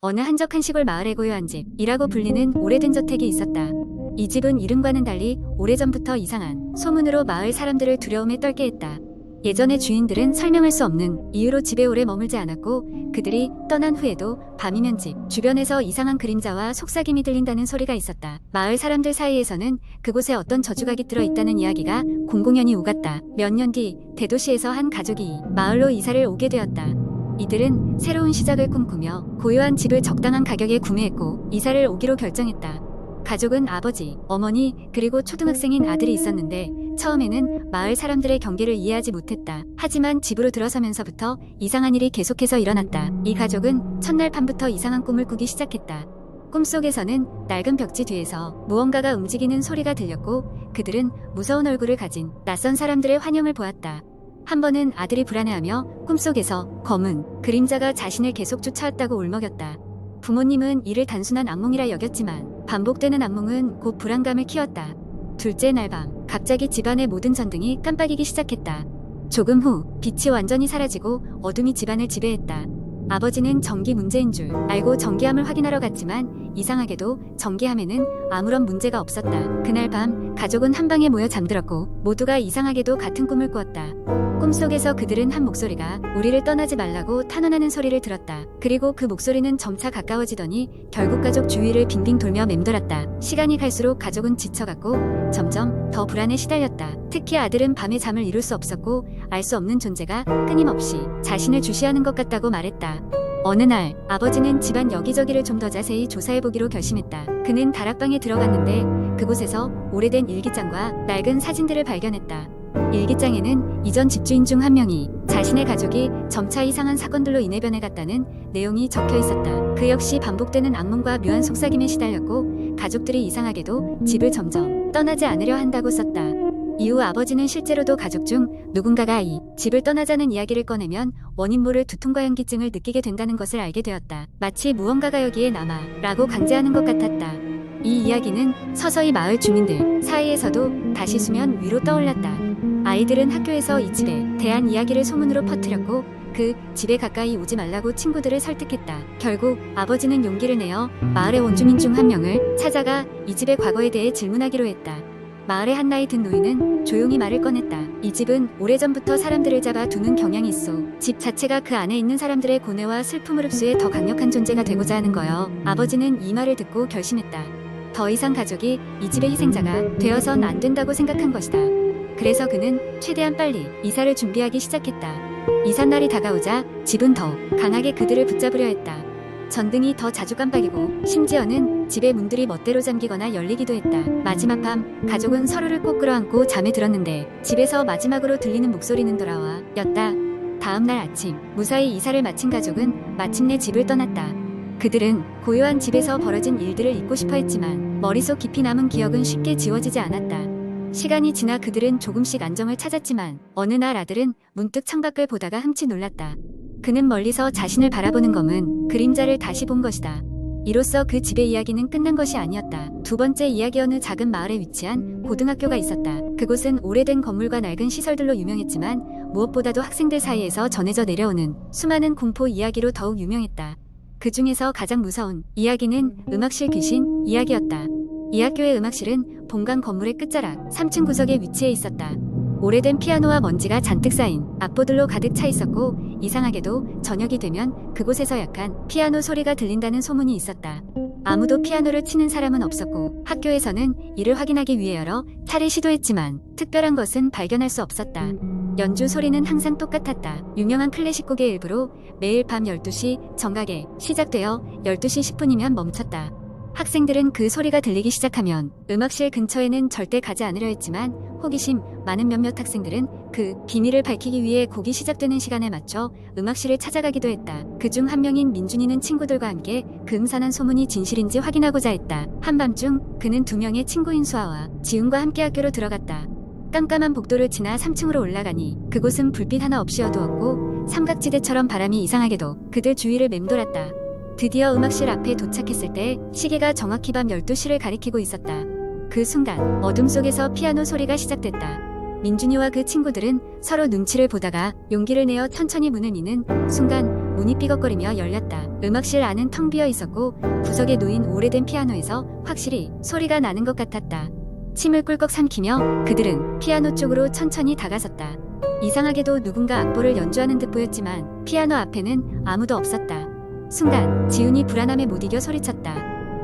어느 한적한 시골 마을에 고요한 집이라고 불리는 오래된 저택이 있었다. 이 집은 이름과는 달리 오래전부터 이상한 소문으로 마을 사람들을 두려움에 떨게 했다. 예전의 주인들은 설명할 수 없는 이유로 집에 오래 머물지 않았고 그들이 떠난 후에도 밤이면 집 주변에서 이상한 그림자와 속삭임이 들린다는 소리가 있었다. 마을 사람들 사이에서는 그곳에 어떤 저주가 깃들어 있다는 이야기가 공공연히 오갔다. 몇 년 뒤 대도시에서 한 가족이 이 마을로 이사를 오게 되었다. 이들은 새로운 시작을 꿈꾸며 고요한 집을 적당한 가격에 구매했고 이사를 오기로 결정했다. 가족은 아버지, 어머니, 그리고 초등학생인 아들이 있었는데 처음에는 마을 사람들의 경계를 이해하지 못했다. 하지만 집으로 들어서면서부터 이상한 일이 계속해서 일어났다. 이 가족은 첫날 밤부터 이상한 꿈을 꾸기 시작했다. 꿈속에서는 낡은 벽지 뒤에서 무언가가 움직이는 소리가 들렸고 그들은 무서운 얼굴을 가진 낯선 사람들의 환영을 보았다. 한 번은 아들이 불안해하며 꿈속에서 검은 그림자가 자신을 계속 쫓아왔다고 울먹였다. 부모님은 이를 단순한 악몽이라 여겼지만 반복되는 악몽은 곧 불안감을 키웠다. 둘째 날 밤, 갑자기 집안의 모든 전등이 깜빡이기 시작했다. 조금 후 빛이 완전히 사라지고 어둠이 집안을 지배했다. 아버지는 전기 문제인 줄 알고 전기함을 확인하러 갔지만 이상하게도 전기함에는 아무런 문제가 없었다. 그날 밤 가족은 한 방에 모여 잠들었고 모두가 이상하게도 같은 꿈을 꾸었다. 꿈속에서 그들은 한 목소리가 우리를 떠나지 말라고 탄원하는 소리를 들었다. 그리고 그 목소리는 점차 가까워지더니 결국 가족 주위를 빙빙 돌며 맴돌았다. 시간이 갈수록 가족은 지쳐갔고 점점 더 불안에 시달렸다. 특히 아들은 밤에 잠을 이룰 수 없었고 알 수 없는 존재가 끊임없이 자신을 주시하는 것 같다고 말했다. 어느 날 아버지는 집안 여기저기를 좀 더 자세히 조사해보기로 결심했다. 그는 다락방에 들어갔는데 그곳에서 오래된 일기장과 낡은 사진들을 발견했다. 일기장에는 이전 집주인 중 한 명이 자신의 가족이 점차 이상한 사건들로 인해 변해갔다는 내용이 적혀 있었다. 그 역시 반복되는 악몽과 묘한 속삭임에 시달렸고 가족들이 이상하게도 집을 점점 떠나지 않으려 한다고 썼다. 이후 아버지는 실제로도 가족 중 누군가가 이 집을 떠나자는 이야기를 꺼내면 원인 모를 두통과 현기증을 느끼게 된다는 것을 알게 되었다. 마치 무언가가 여기에 남아 라고 강제하는 것 같았다. 이 이야기는 서서히 마을 주민들 사이에서도 다시 수면 위로 떠올랐다. 아이들은 학교에서 이 집에 대한 이야기를 소문으로 퍼뜨렸고 그 집에 가까이 오지 말라고 친구들을 설득했다. 결국 아버지는 용기를 내어 마을의 원주민 중 한 명을 찾아가 이 집의 과거에 대해 질문하기로 했다. 마을의 한 나이 든 노인은 조용히 말을 꺼냈다. 이 집은 오래전부터 사람들을 잡아두는 경향이 있어. 집 자체가 그 안에 있는 사람들의 고뇌와 슬픔을 흡수해 더 강력한 존재가 되고자 하는 거요. 아버지는 이 말을 듣고 결심했다. 더 이상 가족이 이 집의 희생자가 되어선 안 된다고 생각한 것이다. 그래서 그는 최대한 빨리 이사를 준비하기 시작했다. 이삿날이 다가오자 집은 더 강하게 그들을 붙잡으려 했다. 전등이 더 자주 깜빡이고 심지어는 집의 문들이 멋대로 잠기거나 열리기도 했다. 마지막 밤 가족은 서로를 꼭 끌어안고 잠에 들었는데 집에서 마지막으로 들리는 목소리는 돌아와 였다. 다음 날 아침 무사히 이사를 마친 가족은 마침내 집을 떠났다. 그들은 고요한 집에서 벌어진 일들을 잊고 싶어 했지만 머릿속 깊이 남은 기억은 쉽게 지워지지 않았다. 시간이 지나 그들은 조금씩 안정을 찾았지만 어느 날 아들은 문득 창밖을 보다가 흠칫 놀랐다. 그는 멀리서 자신을 바라보는 검은 그림자를 다시 본 것이다. 이로써 그 집의 이야기는 끝난 것이 아니었다. 두 번째 이야기 어느 작은 마을에 위치한 고등학교가 있었다. 그곳은 오래된 건물과 낡은 시설들로 유명했지만 무엇보다도 학생들 사이에서 전해져 내려오는 수많은 공포 이야기로 더욱 유명했다. 그 중에서 가장 무서운 이야기는 음악실 귀신 이야기였다. 이 학교의 음악실은 본관 건물의 끝자락 3층 구석에 위치해 있었다. 오래된 피아노와 먼지가 잔뜩 쌓인 앞보들로 가득 차 있었고 이상하게도 저녁이 되면 그곳에서 약한 피아노 소리가 들린다는 소문이 있었다. 아무도 피아노를 치는 사람은 없었고 학교에서는 이를 확인하기 위해 여러 차례 시도했지만 특별한 것은 발견할 수 없었다. 연주 소리는 항상 똑같았다. 유명한 클래식 곡의 일부로 매일 밤 12시 정각에 시작되어 12시 10분이면 멈췄다. 학생들은 그 소리가 들리기 시작하면 음악실 근처에는 절대 가지 않으려 했지만 호기심 많은 몇몇 학생들은 그 비밀을 밝히기 위해 곡이 시작되는 시간에 맞춰 음악실을 찾아가기도 했다. 그중 한 명인 민준이는 친구들과 함께 그 음산한 소문이 진실인지 확인하고자 했다. 한밤중 그는 두 명의 친구인 수아와 지훈과 함께 학교로 들어갔다. 깜깜한 복도를 지나 3층으로 올라가니 그곳은 불빛 하나 없이 어두웠고 삼각지대처럼 바람이 이상하게도 그들 주위를 맴돌았다. 드디어 음악실 앞에 도착했을 때 시계가 정확히 밤 12시를 가리키고 있었다. 그 순간 어둠 속에서 피아노 소리가 시작됐다. 민준이와 그 친구들은 서로 눈치를 보다가 용기를 내어 천천히 문을 미는 순간 문이 삐걱거리며 열렸다. 음악실 안은 텅 비어 있었고 구석에 놓인 오래된 피아노에서 확실히 소리가 나는 것 같았다. 침을 꿀꺽 삼키며 그들은 피아노 쪽으로 천천히 다가섰다. 이상하게도 누군가 악보를 연주하는 듯 보였지만 피아노 앞에는 아무도 없었다. 순간 지훈이 불안함에 못 이겨 소리쳤다.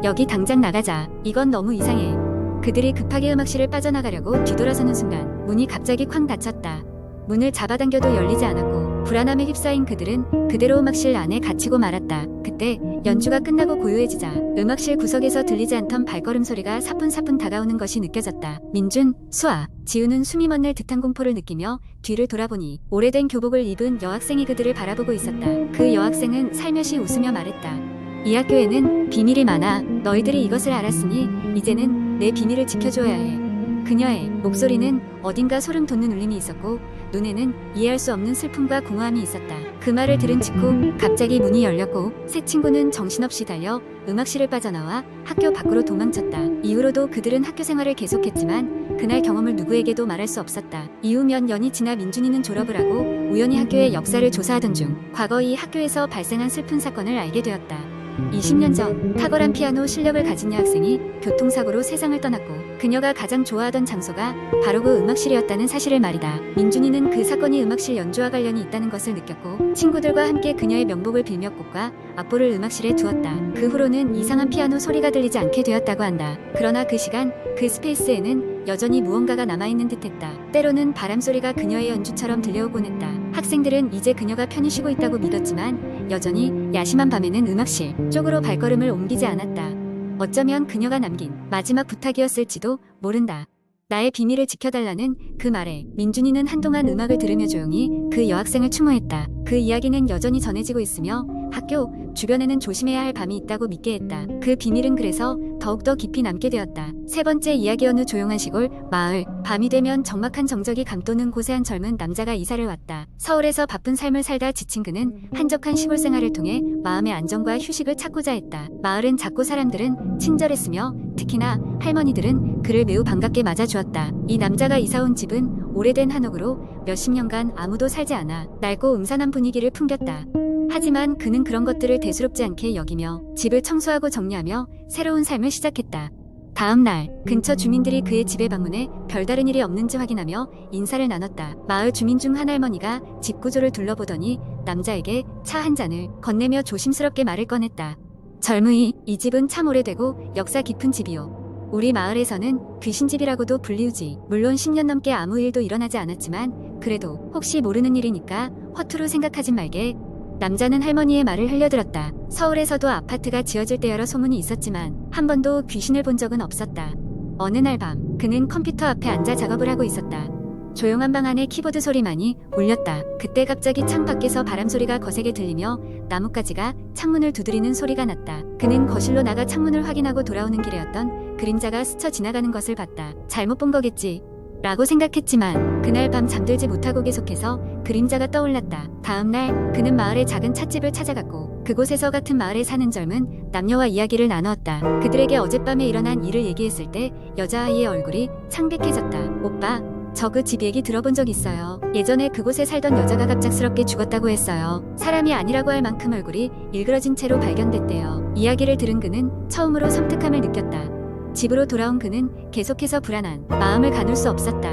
여기 당장 나가자. 이건 너무 이상해. 그들이 급하게 음악실을 빠져나가려고 뒤돌아서는 순간 문이 갑자기 쾅 닫혔다. 문을 잡아당겨도 열리지 않았고 불안함에 휩싸인 그들은 그대로 음악실 안에 갇히고 말았다. 그때 연주가 끝나고 고요해지자 음악실 구석에서 들리지 않던 발걸음 소리가 사뿐사뿐 다가오는 것이 느껴졌다. 민준, 수아, 지우는 숨이 멎는 듯한 공포를 느끼며 뒤를 돌아보니 오래된 교복을 입은 여학생이 그들을 바라보고 있었다. 그 여학생은 살며시 웃으며 말했다. 이 학교에는 비밀이 많아. 너희들이 이것을 알았으니 이제는 내 비밀을 지켜줘야 해. 그녀의 목소리는 어딘가 소름 돋는 울림이 있었고 눈에는 이해할 수 없는 슬픔과 공허함이 있었다. 그 말을 들은 직후 갑자기 문이 열렸고 세 친구는 정신없이 달려 음악실을 빠져나와 학교 밖으로 도망쳤다. 이후로도 그들은 학교 생활을 계속했지만 그날 경험을 누구에게도 말할 수 없었다. 이후 몇 년이 지나 민준이는 졸업을 하고 우연히 학교의 역사를 조사하던 중 과거 이 학교에서 발생한 슬픈 사건을 알게 되었다. 20년 전 탁월한 피아노 실력을 가진 여학생이 교통사고로 세상을 떠났고 그녀가 가장 좋아하던 장소가 바로 그 음악실이었다는 사실을 말이다. 민준이는 그 사건이 음악실 연주와 관련이 있다는 것을 느꼈고 친구들과 함께 그녀의 명복을 빌며 꽃과 악보를 음악실에 두었다. 그 후로는 이상한 피아노 소리가 들리지 않게 되었다고 한다. 그러나 그 시간 그 스페이스에는 여전히 무언가가 남아있는 듯했다. 때로는 바람소리가 그녀의 연주처럼 들려오곤 했다. 학생들은 이제 그녀가 편히 쉬고 있다고 믿었지만 여전히 야심한 밤에는 음악실 쪽으로 발걸음을 옮기지 않았다. 어쩌면 그녀가 남긴 마지막 부탁이었을지도 모른다. 나의 비밀을 지켜달라는 그 말에 민준이는 한동안 음악을 들으며 조용히 그 여학생을 추모했다. 그 이야기는 여전히 전해지고 있으며 학교 주변에는 조심해야 할 밤이 있다고 믿게 했다. 그 비밀은 그래서 더욱더 깊이 남게 되었다. 세 번째 이야기. 어느 조용한 시골 마을. 밤이 되면 적막한 정적이 감도는 곳에 한 젊은 남자가 이사를 왔다. 서울에서 바쁜 삶을 살다 지친 그는 한적한 시골 생활을 통해 마음의 안정과 휴식을 찾고자 했다. 마을은 작고 사람들은 친절했으며 특히나 할머니들은 그를 매우 반갑게 맞아주었다. 이 남자가 이사온 집은 오래된 한옥으로 몇십 년간 아무도 살지 않아 낡고 음산한 분위기를 풍겼다. 하지만 그는 그런 것들을 대수롭지 않게 여기며 집을 청소하고 정리하며 새로운 삶을 시작했다. 다음 날 근처 주민들이 그의 집에 방문해 별다른 일이 없는지 확인하며 인사를 나눴다. 마을 주민 중 한 할머니가 집 구조를 둘러보더니 남자에게 차 한 잔을 건네며 조심스럽게 말을 꺼냈다. 젊은이, 이 집은 참 오래되고 역사 깊은 집이요. 우리 마을에서는 귀신집이라고도 불리우지. 물론 10년 넘게 아무 일도 일어나지 않았지만 그래도 혹시 모르는 일이니까 허투루 생각하진 말게. 남자는 할머니의 말을 흘려들었다. 서울에서도 아파트가 지어질 때 여러 소문이 있었지만 한 번도 귀신을 본 적은 없었다. 어느 날 밤 그는 컴퓨터 앞에 앉아 작업을 하고 있었다. 조용한 방 안에 키보드 소리만이 울렸다. 그때 갑자기 창 밖에서 바람소리가 거세게 들리며 나뭇가지가 창문을 두드리는 소리가 났다. 그는 거실로 나가 창문을 확인하고 돌아오는 길에 어떤 그림자가 스쳐 지나가는 것을 봤다. 잘못 본 거겠지 라고 생각했지만 그날 밤 잠들지 못하고 계속해서 그림자가 떠올랐다. 다음 날 그는 마을의 작은 찻집을 찾아갔고 그곳에서 같은 마을에 사는 젊은 남녀와 이야기를 나누었다. 그들에게 어젯밤에 일어난 일을 얘기했을 때 여자아이의 얼굴이 창백해졌다. 오빠, 저 그 집 얘기 들어본 적 있어요. 예전에 그곳에 살던 여자가 갑작스럽게 죽었다고 했어요. 사람이 아니라고 할 만큼 얼굴이 일그러진 채로 발견됐대요. 이야기를 들은 그는 처음으로 섬뜩함을 느꼈다. 집으로 돌아온 그는 계속해서 불안한 마음을 가눌 수 없었다.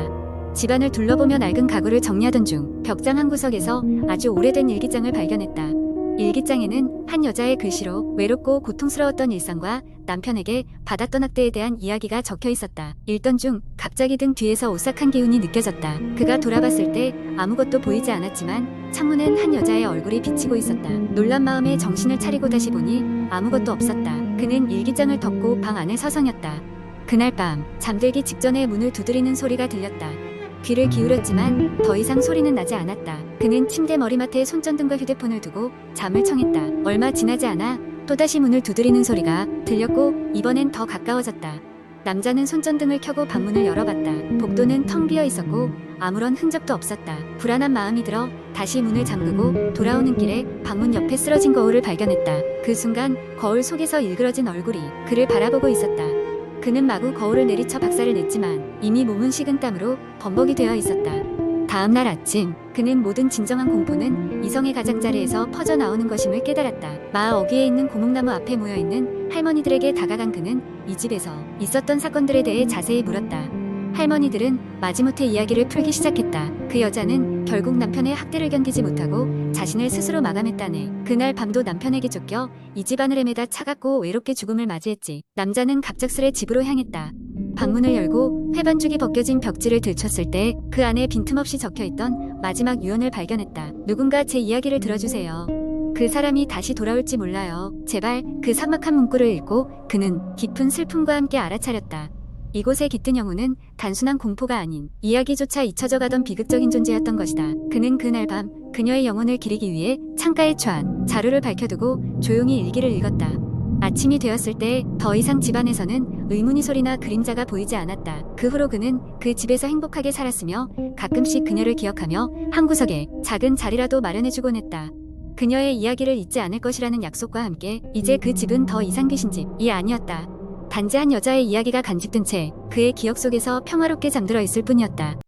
집안을 둘러보며 낡은 가구를 정리하던 중 벽장 한 구석에서 아주 오래된 일기장을 발견했다. 일기장에는 한 여자의 글씨로 외롭고 고통스러웠던 일상과 남편에게 받았던 학대에 대한 이야기가 적혀 있었다. 읽던 중 갑자기 등 뒤에서 오싹한 기운이 느껴졌다. 그가 돌아봤을 때 아무것도 보이지 않았지만 창문엔 한 여자의 얼굴이 비치고 있었다. 놀란 마음에 정신을 차리고 다시 보니 아무것도 없었다. 그는 일기장을 덮고 방 안을 서성였다. 그날 밤 잠들기 직전에 문을 두드리는 소리가 들렸다. 귀를 기울였지만 더 이상 소리는 나지 않았다. 그는 침대 머리맡에 손전등과 휴대폰을 두고 잠을 청했다. 얼마 지나지 않아 또다시 문을 두드리는 소리가 들렸고 이번엔 더 가까워졌다. 남자는 손전등을 켜고 방문을 열어봤다. 복도는 텅 비어 있었고 아무런 흔적도 없었다. 불안한 마음이 들어 다시 문을 잠그고 돌아오는 길에 방문 옆에 쓰러진 거울을 발견했다. 그 순간 거울 속에서 일그러진 얼굴이 그를 바라보고 있었다. 그는 마구 거울을 내리쳐 박살을 냈지만 이미 몸은 식은땀으로 범벅이 되어 있었다. 다음 날 아침, 그는 모든 진정한 공포는 이성의 가장자리에서 퍼져나오는 것임을 깨달았다. 마을 어귀에 있는 고목나무 앞에 모여있는 할머니들에게 다가간 그는 이 집에서 있었던 사건들에 대해 자세히 물었다. 할머니들은 마지못해 이야기를 풀기 시작했다. 그 여자는 결국 남편의 학대를 견디지 못하고 자신을 스스로 마감했다네. 그날 밤도 남편에게 쫓겨 이 집안을 헤매다 차갑고 외롭게 죽음을 맞이했지. 남자는 갑작스레 집으로 향했다. 방문을 열고 회반죽이 벗겨진 벽지를 들쳤을 때 그 안에 빈틈없이 적혀있던 마지막 유언을 발견했다. 누군가 제 이야기를 들어주세요. 그 사람이 다시 돌아올지 몰라요. 제발. 그 삭막한 문구를 읽고 그는 깊은 슬픔과 함께 알아차렸다. 이곳에 깃든 영혼은 단순한 공포가 아닌 이야기조차 잊혀져 가던 비극적인 존재였던 것이다. 그는 그날 밤 그녀의 영혼을 기리기 위해 창가에 처한 자루를 밝혀두고 조용히 일기를 읽었다. 아침이 되었을 때 더 이상 집안에서는 의문의 소리나 그림자가 보이지 않았다. 그 후로 그는 그 집에서 행복하게 살았으며 가끔씩 그녀를 기억하며 한 구석에 작은 자리라도 마련해주곤 했다. 그녀의 이야기를 잊지 않을 것이라는 약속과 함께 이제 그 집은 더 이상 귀신 집이 아니었다. 단지 한 여자의 이야기가 간직된 채 그의 기억 속에서 평화롭게 잠들어 있을 뿐이었다.